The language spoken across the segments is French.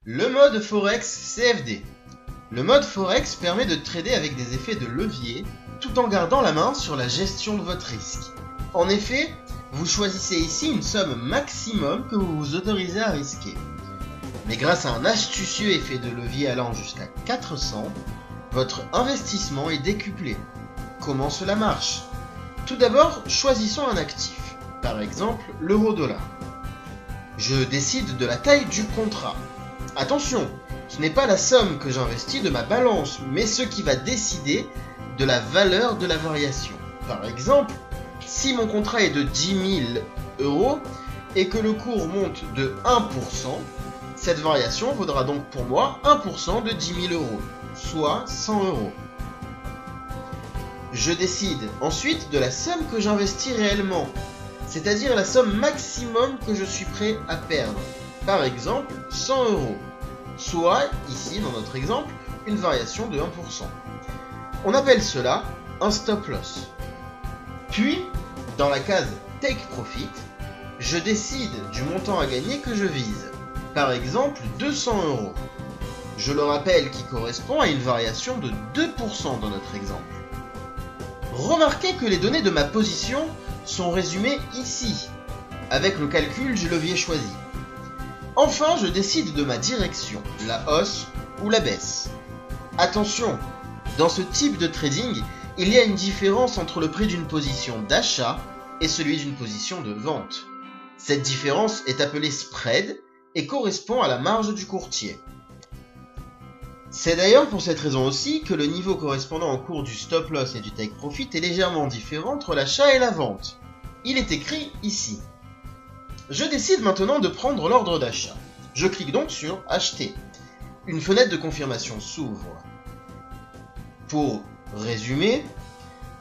Le mode Forex CFD. Le mode Forex permet de trader avec des effets de levier tout en gardant la main sur la gestion de votre risque. En effet, vous choisissez ici une somme maximum que vous vous autorisez à risquer. Mais grâce à un astucieux effet de levier allant jusqu'à 400, votre investissement est décuplé. Comment cela marche? Tout d'abord, choisissons un actif, par exemple l'euro-dollar. Je décide de la taille du contrat. Attention, ce n'est pas la somme que j'investis de ma balance, mais ce qui va décider de la valeur de la variation. Par exemple, si mon contrat est de 10 000 euros et que le cours monte de 1%, cette variation vaudra donc pour moi 1% de 10 000 euros, soit 100 euros. Je décide ensuite de la somme que j'investis réellement, c'est-à-dire la somme maximum que je suis prêt à perdre. Par exemple, 100 euros, soit, ici dans notre exemple, une variation de 1%. On appelle cela un stop loss. Puis, dans la case Take Profit, je décide du montant à gagner que je vise. Par exemple, 200 euros. Je le rappelle qui correspond à une variation de 2% dans notre exemple. Remarquez que les données de ma position sont résumées ici, avec le calcul du levier choisi. Enfin, je décide de ma direction, la hausse ou la baisse. Attention, dans ce type de trading, il y a une différence entre le prix d'une position d'achat et celui d'une position de vente. Cette différence est appelée spread et correspond à la marge du courtier. C'est d'ailleurs pour cette raison aussi que le niveau correspondant au cours du stop loss et du take profit est légèrement différent entre l'achat et la vente. Il est écrit ici. Je décide maintenant de prendre l'ordre d'achat. Je clique donc sur Acheter. Une fenêtre de confirmation s'ouvre. Pour résumer,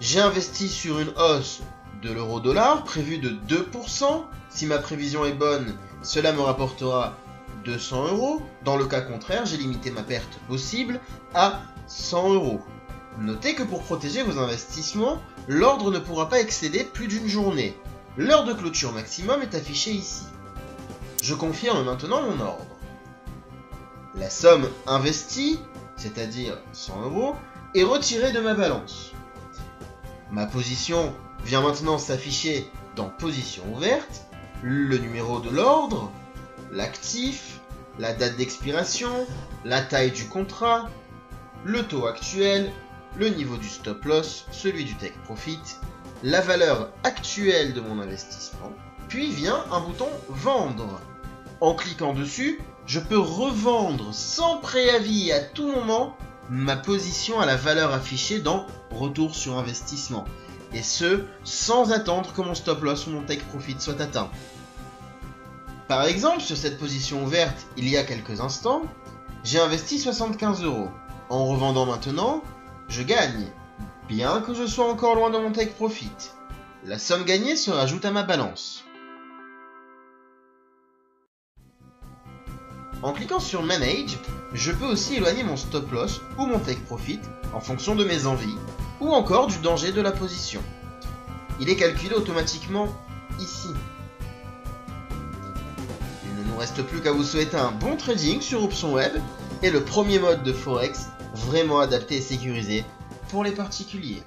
j'ai investi sur une hausse de l'euro-dollar prévue de 2%. Si ma prévision est bonne, cela me rapportera 200 euros. Dans le cas contraire, j'ai limité ma perte possible à 100 euros. Notez que pour protéger vos investissements, l'ordre ne pourra pas excéder plus d'une journée. L'heure de clôture maximum est affichée ici. Je confirme maintenant mon ordre. La somme investie, c'est-à-dire 100 euros, est retirée de ma balance. Ma position vient maintenant s'afficher dans Position ouverte, le numéro de l'ordre, l'actif, la date d'expiration, la taille du contrat, le taux actuel, le niveau du stop loss, celui du take profit, la valeur actuelle de mon investissement, puis vient un bouton Vendre. En cliquant dessus, je peux revendre sans préavis à tout moment ma position à la valeur affichée dans Retour sur investissement, et ce, sans attendre que mon stop loss ou mon take profit soit atteint. Par exemple, sur cette position ouverte, il y a quelques instants, j'ai investi 75 euros. En revendant maintenant, je gagne, bien que je sois encore loin de mon take profit. La somme gagnée se rajoute à ma balance. En cliquant sur Manage, je peux aussi éloigner mon stop loss ou mon take profit en fonction de mes envies ou encore du danger de la position. Il est calculé automatiquement ici. Il ne nous reste plus qu'à vous souhaiter un bon trading sur OpsonWeb et le premier mode de Forex vraiment adapté et sécurisé pour les particuliers.